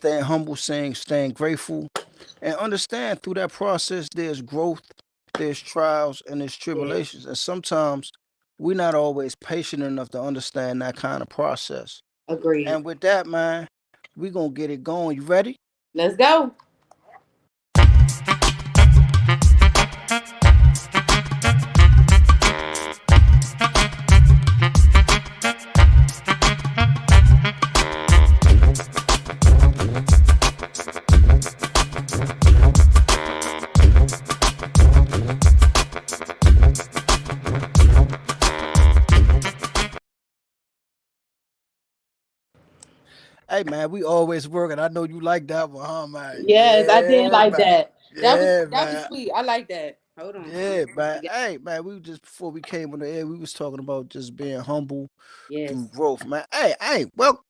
staying humble, staying grateful, and understand through that process there's growth, there's trials, and there's Yeah. tribulations. And sometimes we're not always patient enough to understand that kind of process. Agreed. And with that, man, we're gonna get it going. You ready? Let's go. Hey man, we always working. I know you like that one, huh, man? Yes, I did Yeah, like man. that. Yeah, That was man. sweet. I like that. Hold on. Yeah, man. Hey, man, we just before we came on the air, we was talking about just being humble through Yes. growth, man. Hey, well,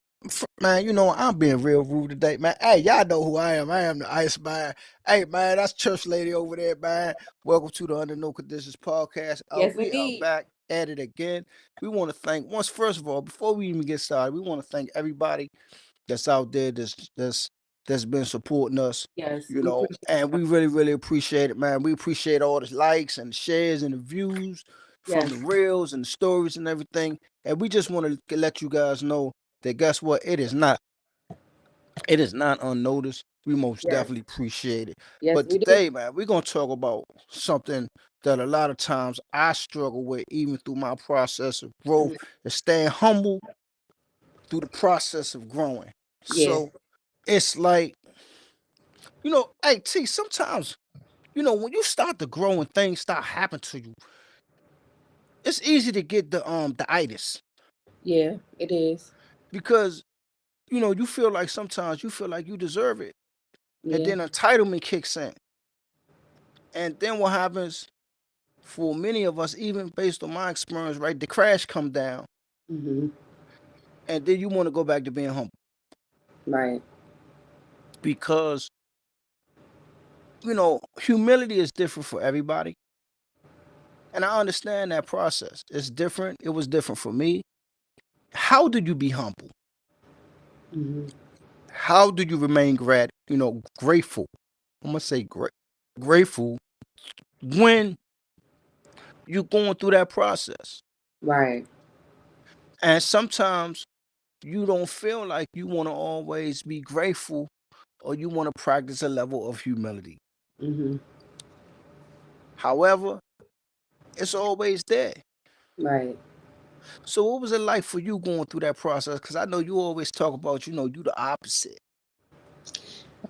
man, I'm being real rude today, man. Hey, y'all know who I am. I am the Ice Man. Hey, man, that's Church Lady over there, man. Welcome to the Under No Conditions podcast. Yes, We are indeed. back at it again. We want to thank first of all, before we even get started, we want to thank everybody that's out there that's been supporting us, Yes, we appreciate and it. we really, really appreciate it, man. We appreciate all the likes and the shares and the views from the Yes. reels and the stories and everything. And we just want to let you guys know that guess what? It is not unnoticed. We most Yes. definitely appreciate it. Yes, But we do. today, man, we're gonna talk about something that a lot of times I struggle with, even through my process of growth, Mhm. is staying humble through the process of growing. Yeah. So it's like, hey T, sometimes, when you start to grow and things start happening to you, it's easy to get the itis Yeah, it is. because you feel like sometimes you feel like you deserve it. And Yeah. then entitlement kicks in. And then what happens for many of us, even based on my experience, right? The crash come down, Hmm. and then you want to go back to being humble Right. because humility is different for everybody. And I understand that process. It's different. It was different for me. How do you be humble? Hmm. How do you remain grateful? I'm gonna say grateful when you're going through that process. Right. And sometimes you don't feel like you want to always be grateful or you want to practice a level of humility. Hmm. However, it's always there. Right. So what was it like for you going through that process? Because I know you always talk about, you the opposite.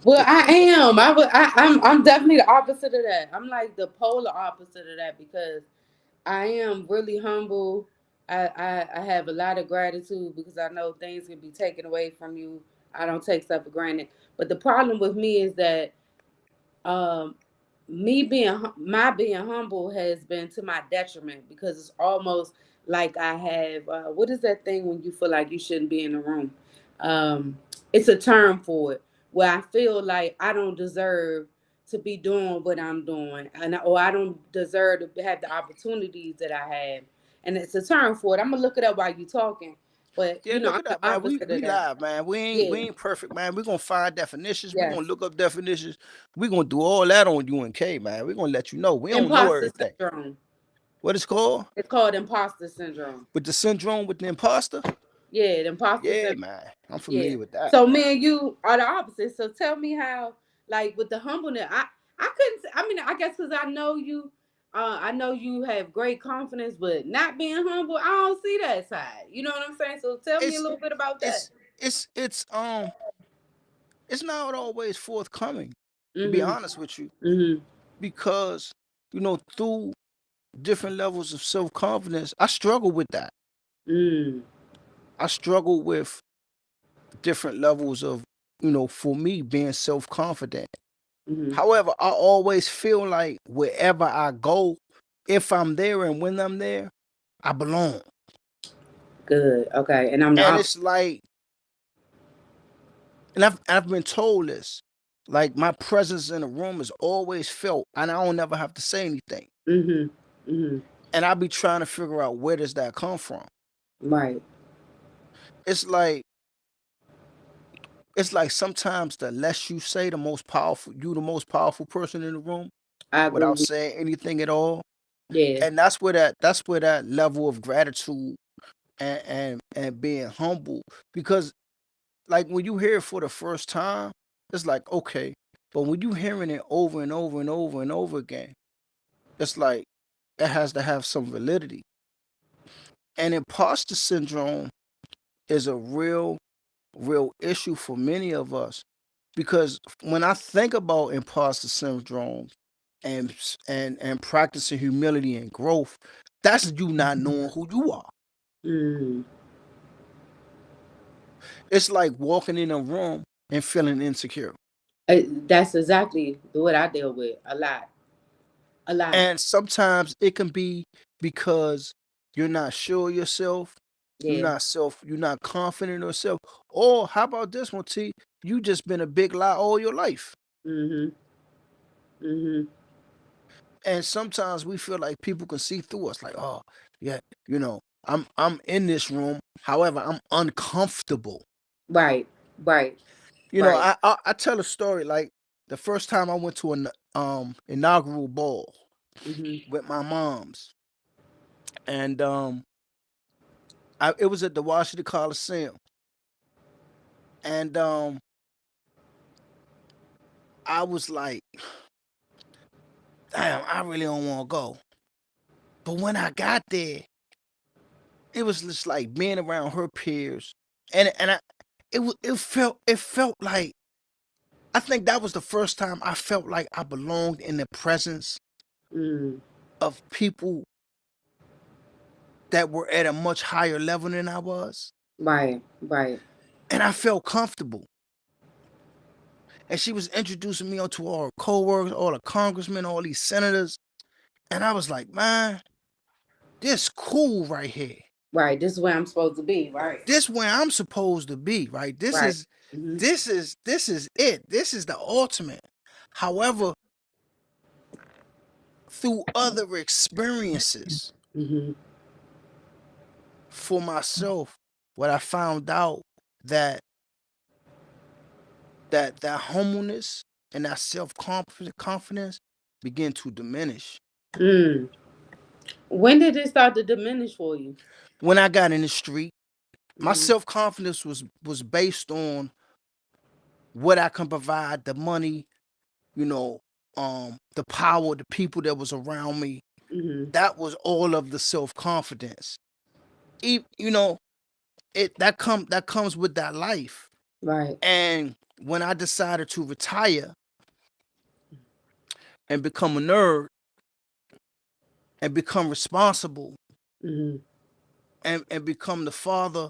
Well, It, I am. I'm definitely the opposite of that. I'm like the polar opposite of that because I am really humble. I have a lot of gratitude because I know things can be taken away from you. I don't take stuff for granted. But the problem with me is that um, my being humble has been to my detriment because it's almost like I have what is that thing when you feel like you shouldn't be in the room? Um, it's a term for it where I feel like I don't deserve to be doing what I'm doing, or I don't deserve to have the opportunities that I have. And it's a term for it. I'm gonna look it up while you talking, but yeah, I'm look it the up, man. We opposite of we that. live, man. We ain't Yeah. we ain't perfect, man. We're gonna find definitions. We're gonna Yes. look up definitions. We're gonna do all that on UNK, man. We're gonna let you know. We don't know Imposter everything. syndrome. What it's called? It's called imposter syndrome. With the syndrome with the imposter? Yeah, the imposter Yeah, syndrome. man. I'm Yeah. familiar with that. So me and you are the opposite. So tell me how, like with the humbleness, I couldn't. I mean, I guess because I know you. I know you have great confidence, but not being humble, I don't see that side. You know what I'm saying? So tell me a It's little bit about that. it's it's not always forthcoming, to be Mhm. honest with you, Mhm. because through different levels of self-confidence, I struggle with that. Mm. I struggle with different levels of, for me being self-confident. Mhm. However, I always feel like wherever I go, if I'm there and when I'm there, I belong. Good. Okay. And I'm the And opposite. it's like, and I've been told this, like my presence in a room is always felt, and I don't never have to say anything. Mhm. Mhm. And I be trying to figure out where does that come from. Right. It's like It's like sometimes the less you say, the most powerful person in the room I without agree. saying anything at all. Yeah. And that's where that level of gratitude and being humble, because like when you hear it for the first time, it's like okay, but when you hearing it over and over and over and over again, it's like it has to have some validity. And imposter syndrome is a real issue for many of us, because when I think about imposter syndrome and practicing humility and growth, that's you not knowing who you are. Mm. It's like walking in a room and feeling insecure. That's exactly what I deal with a lot. A lot. And sometimes it can be because you're not sure of yourself, Yeah. you're not confident in yourself. Or how about this one, T? You just been a big lie all your life. Mhm. Mhm. And sometimes we feel like people can see through us, like, oh, yeah, you know, I'm in this room. However, I'm uncomfortable. Right. Right. You know, Right. I tell a story like the first time I went to an inaugural ball Mhm. with my mom's, and it was at the Washington Coliseum, and I was like, damn, I really don't want to go. But when I got there, it was just like being around her peers, and it felt like, I think that was the first time I felt like I belonged in the presence Mm. of people that were at a much higher level than I was, Right. Right. and I felt comfortable. And she was introducing me to all her coworkers, all the congressmen, all these senators, and I was like, man, this cool right here. Right. This is where I'm supposed to be. Right. This where I'm supposed to be, right? Right. Mhm. This is it. This is the ultimate. However, through other experiences Mhm. for myself, what I found out that that humbleness and that confidence begin to diminish. Mm. When did it start to diminish for you? When I got in the street, my Mhm. self confidence was based on what I can provide, the money, you know, the power, the people that was around me. Mhm. That was all of the self confidence. You know, that comes with that life. Right. And when I decided to retire and become a nerd and become responsible Mhm. and become the father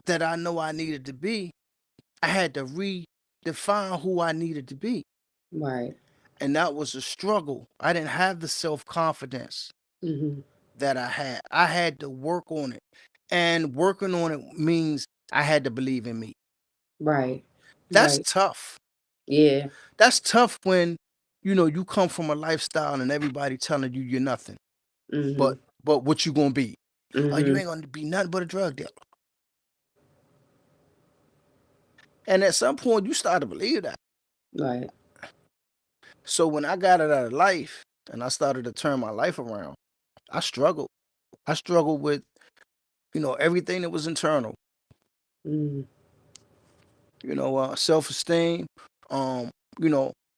that I know I needed to be, I had to redefine who I needed to be. Right. And that was a struggle. I didn't have the self confidence Mhm. that I had. I had to work on it. And working on it means I had to believe in me. Right. That's Right. tough. Yeah. That's tough when you come from a lifestyle and everybody telling you you're nothing. But Mhm. but what you gonna be? Oh, you Mhm. ain't gonna be nothing but a drug dealer. And at some point you start to believe that. Right. So when I got it out of life and I started to turn my life around, I struggled. I struggled with, everything that was internal. Mm. Self-esteem, um,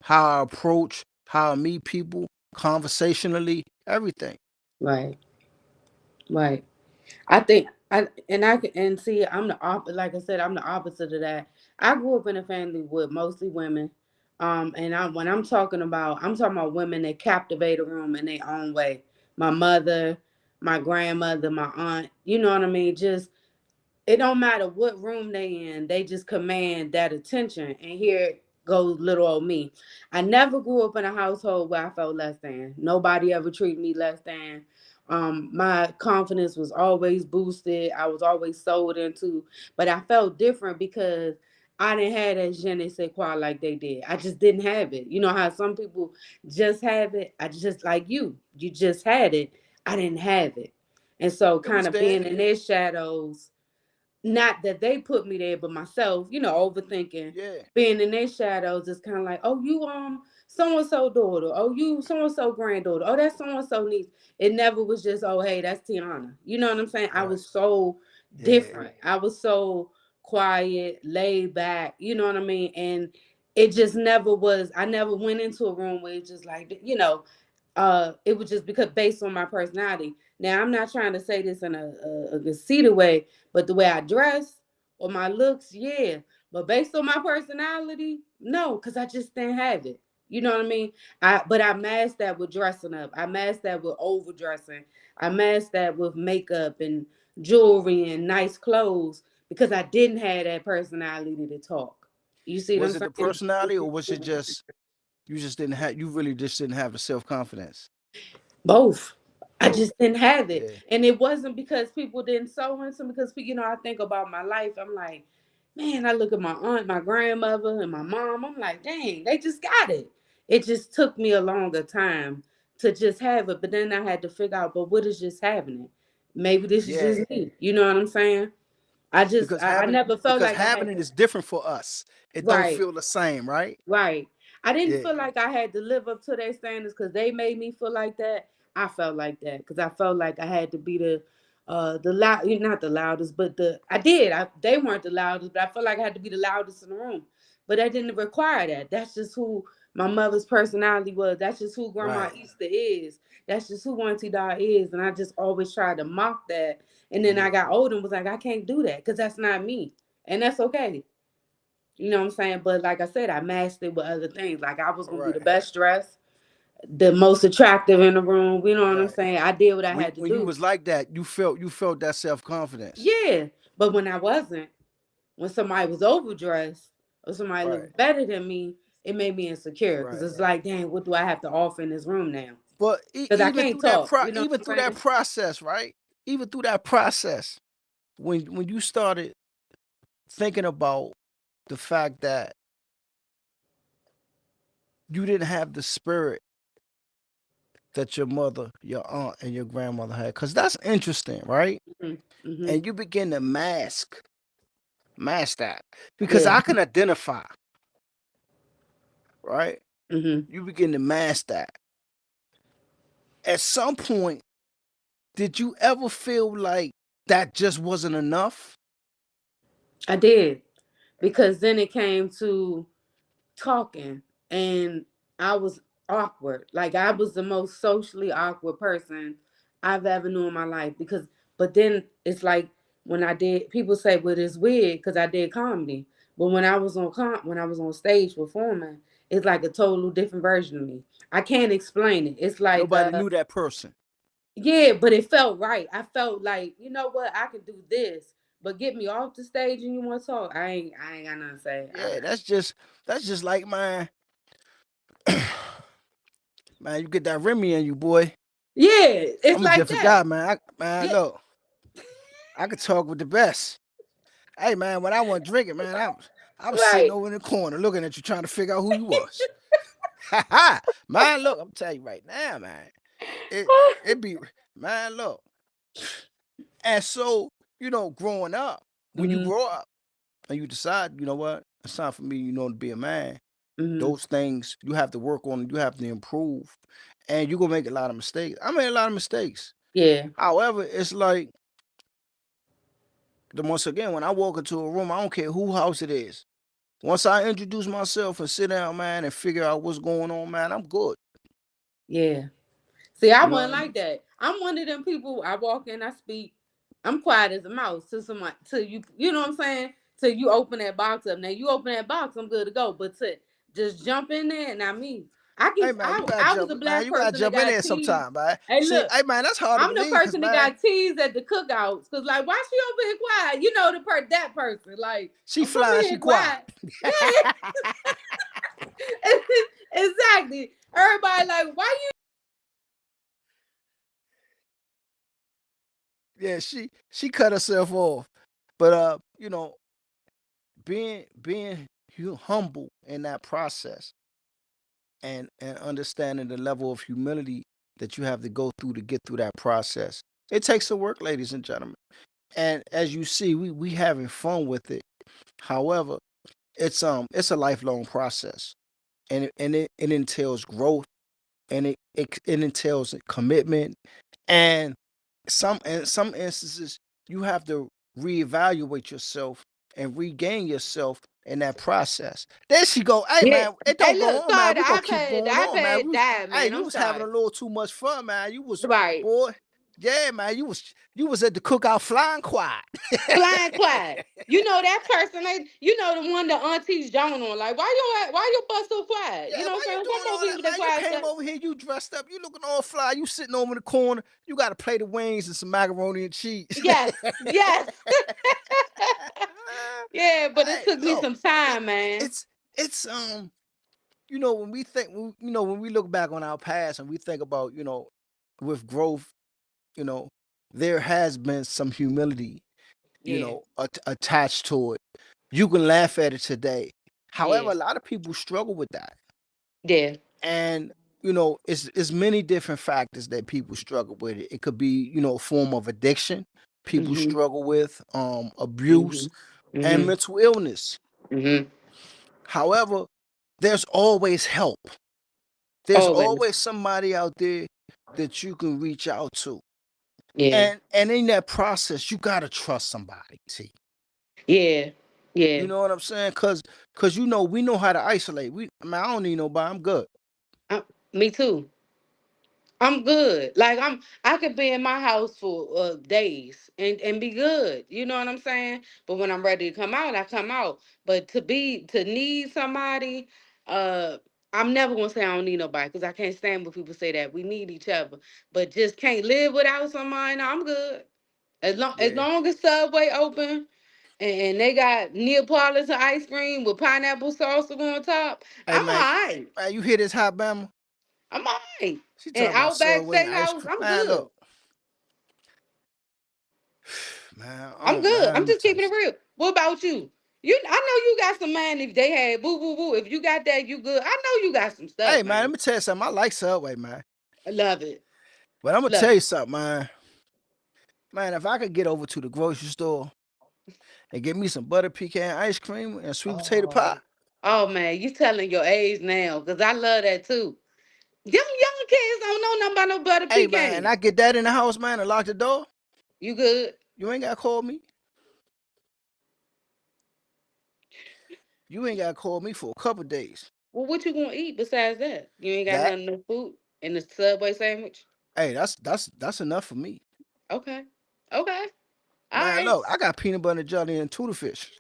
how I approach, how I meet people, conversationally, everything. Right. Right. I think I can and see I'm like I said, I'm the opposite of that. I grew up in a family with mostly women. And when I'm talking about women that captivate a room in their own way. My mother, my grandmother, my aunt, you know what I mean? Just it don't matter what room they in, they just command that attention. And here goes little old me. I never grew up in a household where I felt less than. Nobody ever treated me less than. My confidence was always boosted. I was always sold into, but I felt different because I didn't have that je ne sais quoi like they did. I just didn't have it. You know how some people just have it? I just like you just had it. I didn't have it. And so It kind was of there. being in their shadows, not that they put me there, but myself, overthinking, Yeah. being in their shadows, is kind of like, oh, you so and so daughter, oh, you so and so granddaughter, oh, that's so and so niece. It never was just, oh, hey, that's Tiana. You know what I'm saying? I Right. was so Yeah. different. I was so quiet, laid back. You know what I mean? And it just never was. I never went into a room where it's just like, it was just because based on my personality. Now I'm not trying to say this in a conceited way, but the way I dress or my looks, yeah. But based on my personality, no, because I just didn't have it. You know what I mean? I masked that with dressing up. I masked that with overdressing. I masked that with makeup and jewelry and nice clothes because I didn't have that personality to talk. You see what I'm Was it the saying? personality, or was it just you just didn't have you really just didn't have the self confidence? Both. I Both. just didn't have it. Yeah. And it wasn't because people didn't sew into me, because, I think about my life. I'm like, man, I look at my aunt, my grandmother, and my mom. I'm like, dang, they just got it. It just took me a longer time to just have it. But then I had to figure out, but what is just having it? Maybe this is Yeah. just me. You know what I'm saying? Because I having never felt because like I having had it to. is different for us. It don't Right. feel the same, right? Right. I didn't Yeah. feel like I had to live up to their standards because they made me feel like that. I felt like that because I felt like I had to be the loud, not the loudest, but I did. They weren't the loudest, but I felt like I had to be the loudest in the room. But that didn't require that. That's just who my mother's personality was. That's just who Grandma Right. Easter is. That's just who Auntie Dot is. And I just always tried to mock that. And then I Yeah. got older and was like, I can't do that because that's not me. And that's okay. You know what I'm saying? But like I said, I masked it with other things. Like I was gonna be the Right. best dressed, the most attractive in the room. You know what I'm Right. saying? I did what I When had to you do. was like that, you felt that self confidence. Yeah. But when I wasn't, when somebody was overdressed or somebody Right. looked better than me, it made me insecure. Cause Right. it's like, dang, what do I have to offer in this room now? But Because I can't talk. You know even what through I'm that saying? process, right? Even through that process, when you started thinking about the fact that you didn't have the spirit that your mother, your aunt, and your grandmother had, because that's interesting, right? Hmm. Hmm. And you begin to mask that, because Yeah. I can identify, right? Hmm. You begin to mask that. At some point, did you ever feel like that just wasn't enough? I did. Because then it came to talking, and I was awkward. Like I was the most socially awkward person I've ever known in my life because but then it's like when I did people say well it's weird because I did comedy. But when I was on stage performing, it's like a total different version of me. I can't explain it. It's like Nobody knew that person. yeah, but it felt right. I felt like, you know what, I can do this. But get me off the stage and you want to talk. I ain't got nothing to say. Yeah, that's just like man. You get that Remy in you, boy. Yeah, it's I'm a like different that. guy, man. Man, Yeah, look, I could talk with the best. Hey, man, when I wasn't drinking, man, I was sitting right. over in the corner looking at you, trying to figure out who you was. Ha ha, man. Look, I'm telling you right now, man. It be man. Look, and so growing up, when you Hmm. grow up and you decide, you know what, it's time for me, to be a man. Hmm. Those things you have to work on. You have to improve, and you gonna make a lot of mistakes. I made a lot of mistakes. Yeah, However, it's like once again, when I walk into a room, I don't care who house it is. Once I introduce myself and sit down, man, and figure out what's going on, man, I'm good. yeah. See, I You know what wasn't I mean? like that. I'm one of them people. I walk in, I speak. I'm quiet as a mouse till somebody, till you, you know what I'm saying? Till you open that box up. Now you open that box, I'm good to go. But to just jump in there, not me. Hey, man, you gotta I was a jump, man. black You gotta person that jump in got there teased. sometime, man. Hey, See, look, hey, man, that's hard to I'm the believe, cause person that man, got teased at the cookouts. Cause like, why she over here quiet? You know that person. Like, she I'm coming flying, she here quiet. quiet. Yeah, exactly. Everybody like, why Yeah, she cut herself off. But being you humble in that process, and understanding the level of humility that you have to go through to get through that process. It takes some work, ladies and gentlemen. and as you see, we having fun with it. However, it's a lifelong process, and it entails growth, and it entails commitment, and in some instances you have to reevaluate yourself and regain yourself in that process. There she go. Hey Yeah. man, it Hey, don't go look, on, man. sorry, the We gonna keep iPad, the going on, man. iPad died, Hey, man. you I'm was having a sorry. little too much fun, man. You was Right. boy. Yeah, man. You was at the cookout flying quiet. Flying quiet. You know that person, you know the one the aunties Joan on. Like, why your butt so quiet? You Yeah, know why what I'm you saying? doing Some all folks that, even the man? You quiet came stuff. over here, you dressed up, you looking all fly, you sitting over in the corner, you got to play the wings and some macaroni and cheese. Yes, yes. Yeah, but it Hey, took me look, some it, time, man. it's when we think, when we look back on our past and we think about, with growth, you know, there has been some humility, Yeah, attached to it. You can laugh at it today. However, yeah, a lot of people struggle with that. yeah. And it's many different factors that people struggle with it. It could be, a form of addiction. People Mhm, struggle with abuse mhm, and mhm, mental illness. mhm. However, there's always help. There's Always. always somebody out there that you can reach out to. Yeah, And in that process, you gotta trust somebody, T. yeah, yeah. You know what I'm saying? Cause we know how to isolate. I don't need nobody. I'm good. Uh, Me too. I'm good. Like I could be in my house for days and be good. You know what I'm saying? But when I'm ready to come out, I come out. But to need somebody, uh, I'm never gonna say I don't need nobody because I can't stand when people say that we need each other. But just can't live without somebody. No, I'm good. As Yeah. long as Subway open and they got Neapolitan ice cream with pineapple sauce on top, Hey I'm man, alright. you hear this hot Bama? I'm alright. She And talking about Outback Subway and ice Steakhouse, cream. I'm Man, good. look, man, I'm good. man, let I'm me just tell you keeping it something. real. What about you? I know you got some man. If they had boo boo boo, if you got that, you good. I know you got some Hey stuff, man, let man. me tell you something. I like Subway, man. I love it. But I'm gonna Love tell you it. something, man. Man, if I could get over to the grocery store and get me some butter pecan ice cream and sweet potato pie. Oh, oh man, you telling your age now? Cause I love that too. Them young kids don't know nothing about no butter Hey man, and pecan. I get that in the house, man, and lock the door. You good? You ain't gotta call me. You ain't gotta call me for a couple days. Well, what you gonna eat besides that? You ain't got That nothing no food in the Subway sandwich. hey, that's enough for me. Okay, okay, all Man, right. look, I got peanut butter jelly and tuna fish.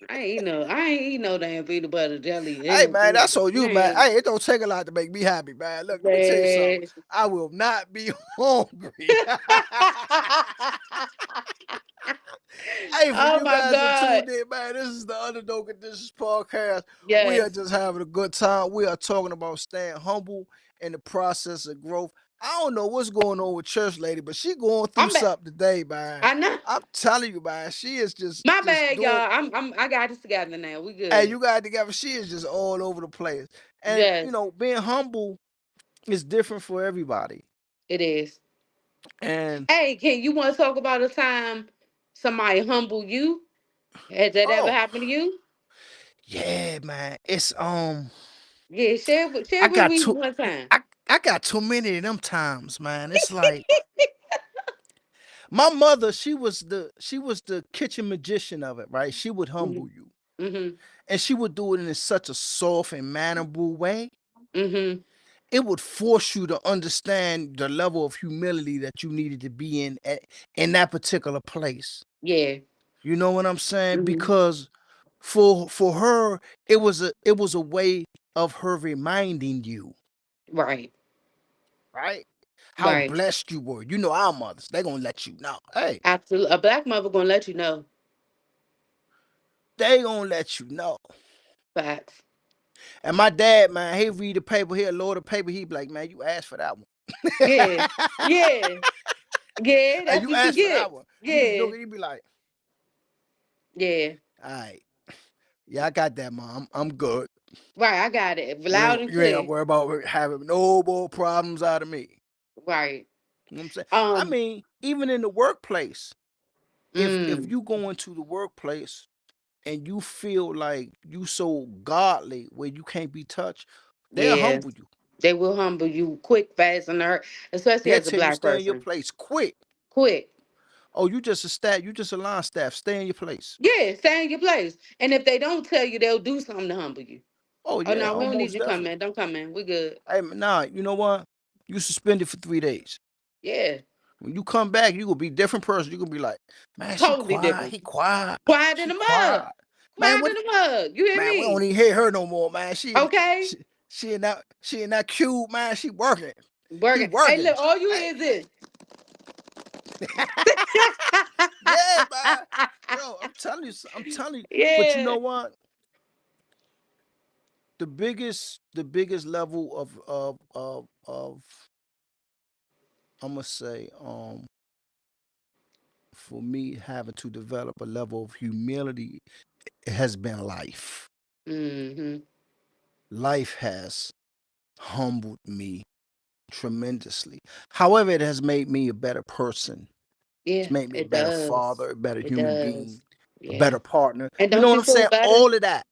I ain't eat no damn peanut butter jelly Hey and man, that's on you, man. man. Hey, it don't take a lot to make me happy, man. Look, let me tell you something. Man. I will not be hungry. Hey, for Oh you my guys that God. tuned in, man, this is the Underdog Conditions podcast. We are Yes. just having a good time. We are talking about staying humble in the process of growth. I don't know what's going on with Church Lady, but she going through I'm back. something today, man. I know. I'm telling you, man, she is just My just bad, doing. y'all. I got this together now. We Hey, good. you got it together. She is just all over the place, and Yes, being humble is different for everybody. it is. And Hey, can you want to talk about a time somebody humble you? Has that ever oh happened to you? yeah, man, it's Yeah, I share with got me too one time. I got too many of them times, man. It's like my mother, she was the kitchen magician of it, right? She would Mhm. humble you. Mhm. And she would do it in such a soft and mannerable way. Mhm. It would force you to understand the level of humility that you needed to be in that particular place. Yeah. You know what I'm saying? Mhm. Because for her, it was a way of her reminding you, Right. right? How Right. blessed you were. Our mothers, they gonna let you know. Hey, Absolutely. A black mother gonna let you know they gonna let you know. facts. And my dad, man, he read the paper, he'll load the paper, he be like, man, you asked for that one. Yeah. Yeah. Yeah. Hey, That's you what you asked for get. that one. You be Yeah. looking, you be like, Yeah. all right, yeah, I got that, mom. I'm good. Right. I got it. You Loud ain't and you ain't gonna clear. worry about having no more problems out of me. Right. You know what I'm saying? I Um, mean, even in the workplace, if mm, you go into the workplace and you feel like you so godly where you can't be touched, they'll yeah, humble you. they will humble you quick, fast, and hurt, especially They'll as a tell you black stay in your person. place quick. Quick. Oh, you just a staff, you just a line staff. Stay in your place. Yeah, stay in your place. And if they don't tell you, they'll do something to humble you. Oh Oh yeah, no, we don't need almost you to come definitely. in. Don't come in. We good. Hey, nah, you know what? You suspended for 3 days. Yeah. When you come back, you gonna be a different person. You gonna be like, man, she Totally quiet. different. He quiet. Quiet in She the mug. quiet. Man, Quiet what? in the mug. You hear Man, we don't me? even hear her no more, man. Okay? She in that cube, man. She working. He Working. Hey, working. look, all you Hey. hear is this. Yeah, man. Yo, I'm telling you, I'm telling you. But you Yeah. know what? The biggest level of I'm gonna say for me having to develop a level of humility has been life. Mm-hmm. Life has humbled me tremendously. However, it has made me a better person. It's Yeah, made me a it better does. father, a better It human does. being, a Yeah. better partner. And You know don't what you I'm feel saying? better? All of that.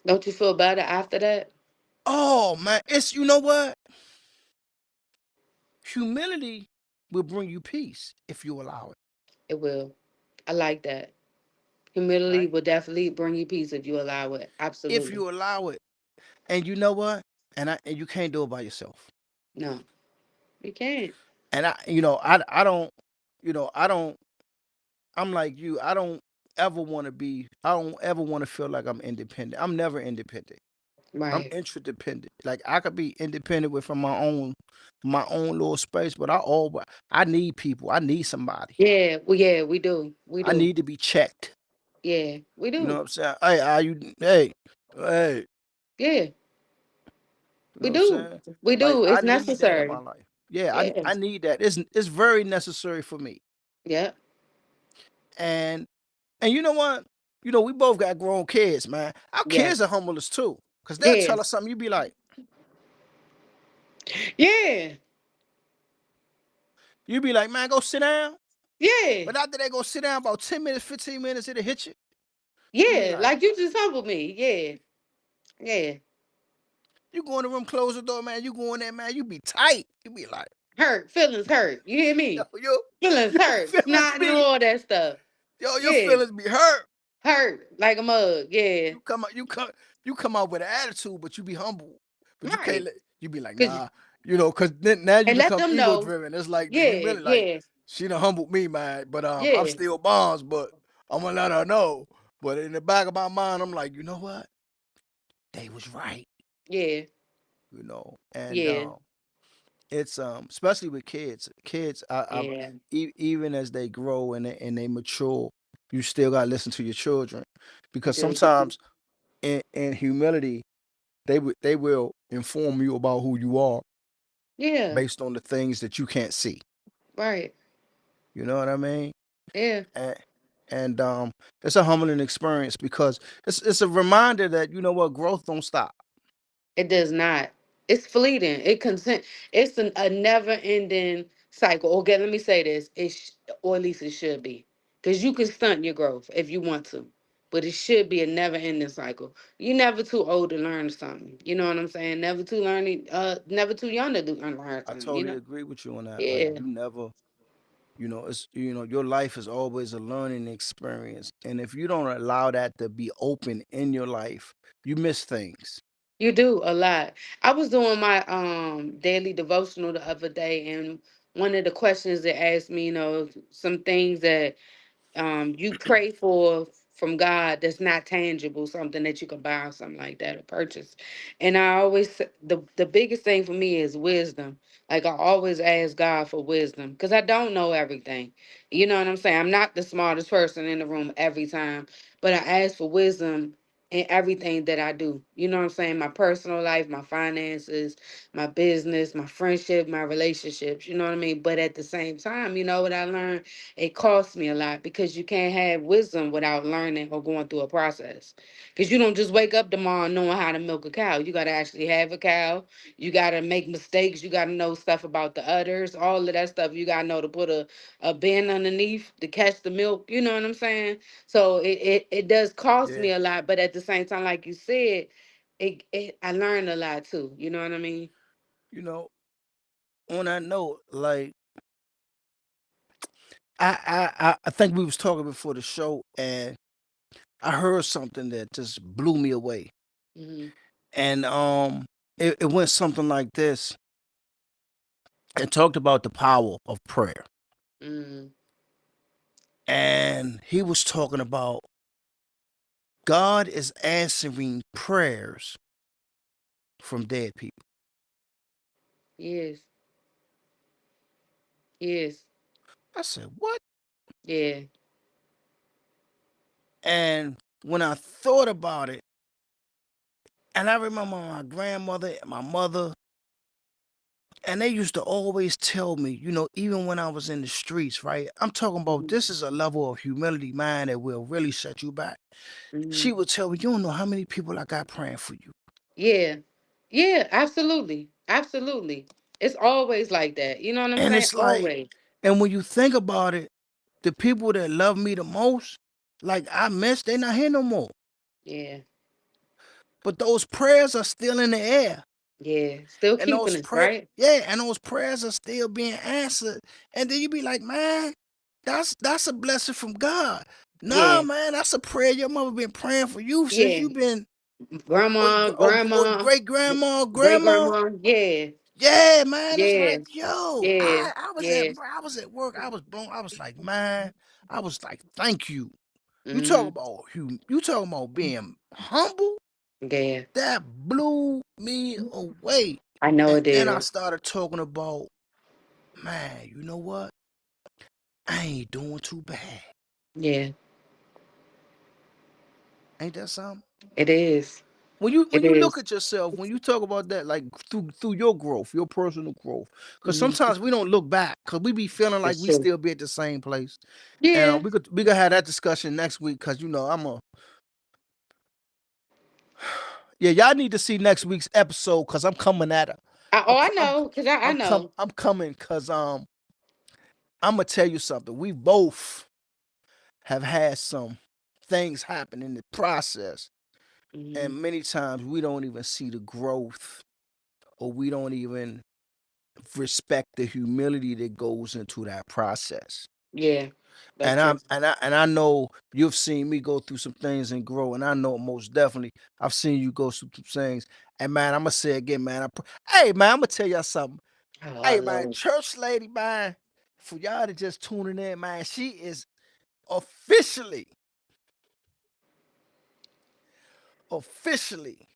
Don't you feel better after that? Oh man, it's you know what? Humility will bring you peace if you allow it. It will. I like that. Humility Right? will definitely bring you peace if you allow it. If Absolutely. you allow it. And you know what? And you can't do it by yourself. No, you can't. And I don't I don't I'm like you. I don't ever want to feel like I'm independent. I'm never independent. I'm Right. interdependent. Like I could be independent within my own little space, but I need people. I need somebody. Yeah. Well, yeah, we do. We I do. need to be checked. Yeah, we You know what do. I'm saying? Hey, are you hey, Yeah, you know we what I'm do. saying? We Like do. I It's need that in my necessary. life. Yeah, Yeah. I need that. It's very necessary for me. Yeah. And and you know what? We both got grown kids, man. Our kids are Yes. humble us too. Cause they'll tell us Yes. something, you be like, Yeah. man, go sit down. Yeah. But after they go sit down about 10 minutes, 15 minutes, it'll hit you. You be Yeah. like, Like you just humbled me. Yeah. Yeah. you go in the room, close the door, man. You go in there, man. You be tight. You be like, Hurt. Feelings hurt. You hear yo, me? yo, Feelings your hurt. feelings Snot and be, all that stuff. your Yeah. feelings be hurt. Hurt like a mug. Yeah. You come out with an attitude, but you be humble. But you can't Right. let you be like, Cause nah, cause then now you and let become them ego know. driven. It's like the Yeah. humility, like Yeah. she done humbled me, man. But I'm Yeah. still bonds, but I'm gonna let her know. But in the back of my mind, I'm like, you know what? They was right, Yeah. and Yeah. it's especially with kids. Kids, Yeah. even as they grow and they mature, you still gotta listen to your children, You because do. sometimes in humility they will inform you about who you are Yeah. based on the things that you can't see. Right. You know what I mean? Yeah. And and it's a humbling experience because it's a reminder that growth don't stop. It does not. It's fleeting. It's a never ending cycle. Okay, let me say this. Or at least it should be. Because you can stunt your growth if you want to. But it should be a never ending cycle. You're never too old to learn something. You know what I'm saying? Never too young to learn I something, you totally know? agree with you on that. Like Yeah. you never, it's your life is always a learning experience, and if you don't allow that to be open in your life, you miss things. You do a lot. I was doing my daily devotional the other day, and one of the questions that asked me, some things that you pray for from God that's not tangible, something that you can buy or something like that or purchase. And I always the biggest thing for me is wisdom. Like I always ask God for wisdom because I don't know everything. You know what I'm saying? I'm not the smartest person in the room every time, but I ask for wisdom in everything that I do. You know what I'm saying? My personal life, my finances, my business, my friendship, my relationships. You know what I mean? But at the same time, you know what I learned? It costs me a lot because you can't have wisdom without learning or going through a process. Because you don't just wake up tomorrow knowing how to milk a cow. You got to actually have a cow. You got to make mistakes. You got to know stuff about the udders, all of that stuff. You got to know to put a bin underneath to catch the milk. You know what I'm saying? So it does cost Yeah. me a lot, but at the same time, like you said, I learned a lot too. You know what I mean? You know, on that note, like I think we was talking before the show, and I heard something that just blew me away. Hmm. And it went something like this. It talked about the power of prayer. Hmm. And he was talking about God is answering prayers from dead people. Yes. Yes. I said, "What?" Yeah. And when I thought about it, and I remember my grandmother and my mother, and they used to always tell me, even when I was in the streets, right? I'm talking about Hmm. this is a level of humility, man, that will really set you back. She Hmm. would tell me, "You don't know how many people I got praying for you." Yeah. Yeah. Absolutely. Absolutely. It's always like that. You know what I'm And saying? it's like, Always. and when you think about it, the people that love me the most, like I miss, they not here no more. Yeah. But those prayers are still in the air. Yeah. Still And keeping those us, prayer, right? yeah, and those prayers are still being answered. And then you be like, man, that's a blessing from God. Nah, Yeah. man, that's a prayer your mother been praying for you since Yeah. you been Grandma, or grandma, great grandma, great grandma. grandma. Yeah. Yeah, man, it's Yeah. like, yo, Yeah. Yeah. I was at work, I was blown, I was like, man, I was like, thank you. Hmm. You talking about being humble? Yeah. That blew me away. I know And it then I is. started talking about, man, you know what? I ain't doing too bad. Yeah, Ain't that something? it is. When you It when you look is. at yourself, when you talk about that, like through your growth, your personal growth, because Mm-hmm. sometimes we don't look back, because we be feeling like It's we true. still be at the same place. And Yeah. we could have that discussion next week, because yeah, y'all need to see next week's episode, because I'm coming at her. Oh, I know, cause I know. I'm coming, because I'm gonna tell you something. We both have had some things happen in the process, Hmm. and many times we don't even see the growth, or we don't even respect the humility that goes into that process. Yeah, that's And true. I know you've seen me go through some things and grow, and I know most definitely I've seen you go through some things. And man, I'm gonna say again, man. Hey man, I'm gonna tell y'all something. Oh, Hey man, Lord. church lady, man. For y'all to just tuning in, man, she is officially, officially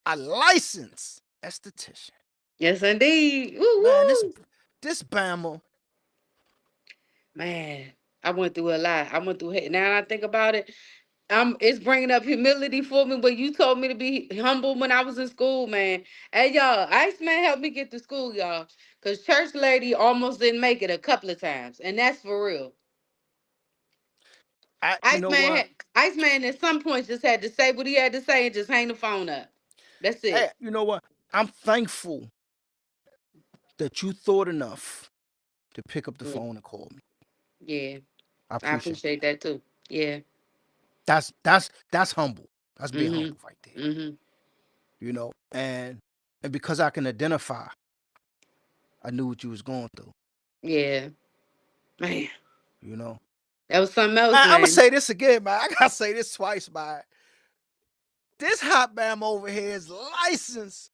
a licensed esthetician. Yes, indeed. Woo Man, woo. this Bama, Man, I went through a lot. I went through it. Now I think about it, it's bringing up humility for me. But you told me to be humble when I was in school, man. Hey, y'all, Iceman helped me get to school, y'all. Cause church lady almost didn't make it a couple of times, and that's for real. you know what? Iceman at some point just had to say what he had to say and just hang the phone up. That's Hey, it. you know what? I'm thankful that you thought enough to pick up the Yeah, phone and call me. yeah. I I appreciate appreciate that. that too. Yeah. That's humble. That's being Mhm. humble right there. Mhm. And because I can identify, I knew what you was going through. Yeah. Man, You know, that was something else, I'm gonna man. say this again, man. I gotta say this twice, man. This hot bam over here is licensed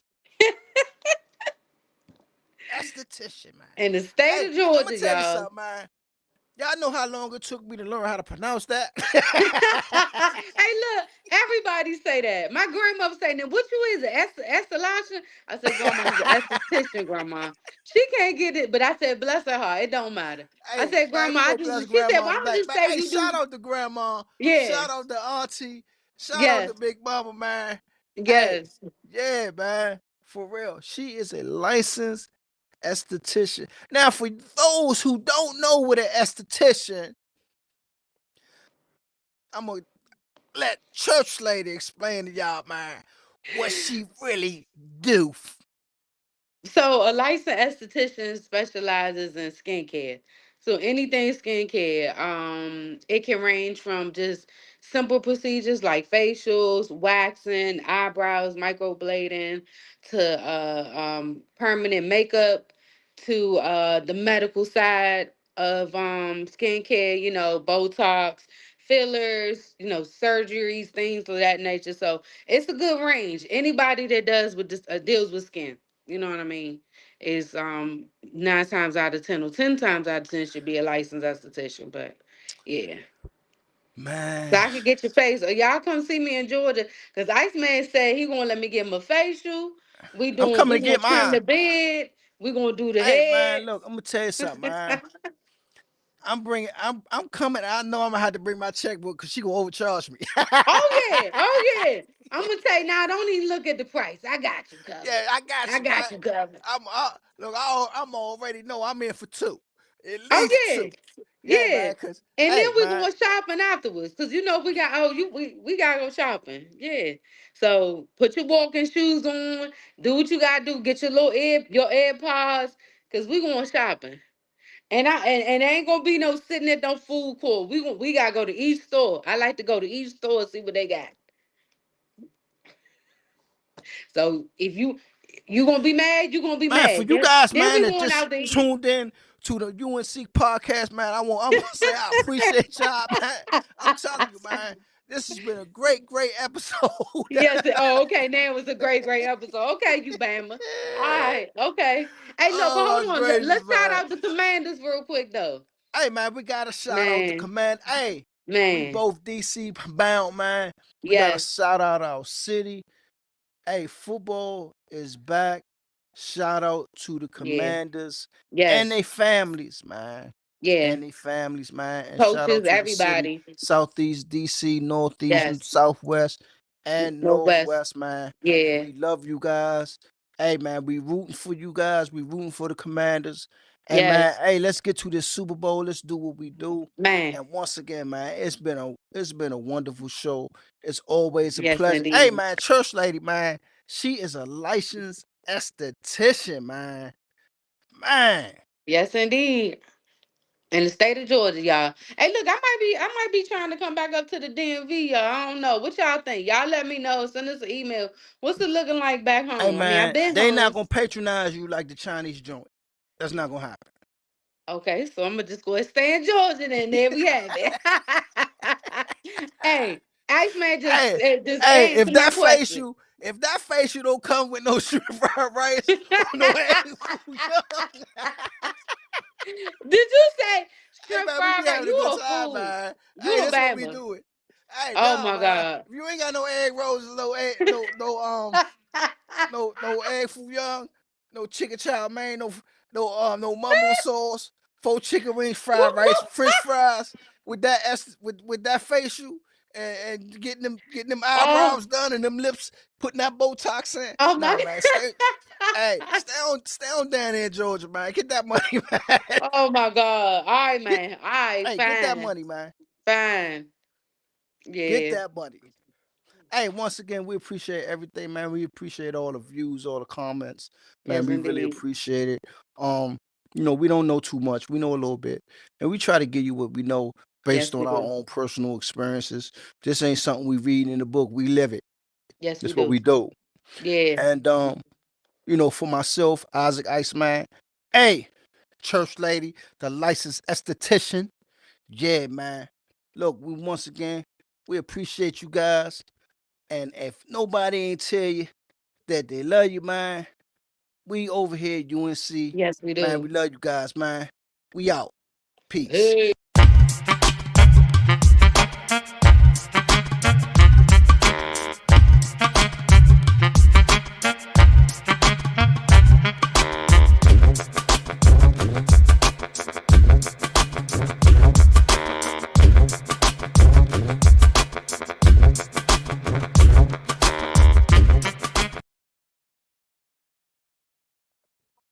esthetician, man. In the state Hey, of I'm gonna Georgia, tell you y'all. something, man. Y'all know how long it took me to learn how to pronounce that? Hey, look, everybody say that. My grandmother say, "Now, what you is, Estalation?" I said, "Grandma, he's an esthetician, Grandma." She can't get it, but I said, "Bless her heart, it don't matter." I Hey, said, man, "Grandma, we I gonna just," bless she said, grandma "Why don't today. you But say hey, you shout do?" out to grandma. Yeah, Shout out to auntie. Shout out to Yes. Big Mama, man. Hey, Yes. yeah, man. For real. She is a licensed esthetician. Now, for those who don't know what an esthetician, I'm gonna let Church Lady explain to y'all, man, what she really do. So a licensed esthetician specializes in skincare. So anything skincare, it can range from just simple procedures like facials, waxing, eyebrows, microblading, to permanent makeup, to the medical side of skincare. You know, Botox, fillers, surgeries, things of that nature. So it's a good range. Anybody that does with this deals with skin, you know what I mean, is 9 times out of 10 or 10 times out of 10 should be a licensed esthetician. But yeah. So Man, I can get your face. Or y'all come see me in Georgia. Cause Iceman said he gonna let me get my facial. I'm coming We to gonna get trim mine. the bed. We gonna do the Hey, man, head. look, I'm gonna tell you something, man. I'm coming. I know I'm gonna have to bring my checkbook because she gonna overcharge me. Oh yeah, oh yeah. I'm gonna tell you now, don't even look at the price. I got you covered. Yeah, I got I you, man. got you covered. Look. I'm already know I'm in for two, at Oh least yeah, two. Yeah, yeah. man. Cause And then hey, we man, going shopping afterwards. Cause we got we gotta go shopping. Yeah. So put your walking shoes on, do what you gotta do, get your AirPods, cause we going shopping. And ain't gonna be no sitting at no food court. We gotta go to each store. I like to go to each store and see what they got. So if you gonna be mad, you gonna be man, for mad. you Then guys, then man, we that going just out there. tuned in to the UNC podcast, man. I'm gonna say I appreciate y'all, man. I'm telling you, man, this has been a great episode. Yes. Oh, okay. Now it was a great episode. Okay, you Bama. All right. Okay. Hey, look, but Oh hold my on. gracious, Let's shout man. out the Commanders real quick, though. Hey, man, we got a shout out to Man, Command. Hey, we man. both DC bound, man. We got to Yes, shout out our city. Hey, football is back. Shout out to the yeah, Commanders and yes, their families, man. yeah. And their families, man. And shout out Coaches, to the city, everybody. Southeast DC, Northeast, Yes, Southwest, and Northwest. Northwest, man. Yeah, We love you guys. Hey, man, we rooting for you guys. We rooting for the Commanders. And man, yes, hey, let's get to this Super Bowl. Let's do what we do. man. And once again, man, it's been a wonderful show. It's always a Yes, pleasure. Hey, indeed. man, Church Lady, man, she is a licensed esthetician, man. Man. Yes, indeed. In the state of Georgia, y'all. Hey, look, I might be trying to come back up to the DMV, y'all. I don't know. What y'all think? Y'all let me know. Send us an email. What's it looking like back Hey, home? I mean, I've man, been they not home. gonna patronize you like the Chinese joint. That's not gonna happen. Okay, so I'm gonna just go and stay in Georgia, and there we have it. Hey, Iceman Hey, just hey, answered my question. if that facial don't come with no shrimp fried rice or no egg foo young, Did you say hey shrimp man, we fried be rice? having a You good a time, fool. man. You Hey, a that's what we bammer. do it. Hey, Oh nah, my man. god. If you ain't got no egg rolls, no egg foo young, no chicken chow mein, no mumbo sauce, 4 chicken wings, fried rice, French fries with that facial and getting them Oh, eyebrows done and them lips, putting that Botox in. oh Nah, my. man, stay on down there in Georgia, man. Get that money, man. Oh my god. All right, Get man. All right, get that fine, money, man. fine. Get Yeah. that money. Hey, once again, we appreciate everything, man. We appreciate all the views, all the comments, man. Yes, We really indeed. appreciate it. Um, we don't know too much. We know a little bit, and we try to give you what we know based Yes, on we our do. own personal experiences. This ain't something we read in the book. We live it. Yes, we That's what do. we do. Yeah. And for myself, Isaac Iceman, hey, church lady, the licensed esthetician. Yeah, man. Look, once again, we appreciate you guys. And if nobody ain't tell you that they love you, man, we over here at UNC. Yes, we Man, do. we love you guys, man. We out. Peace. Hey.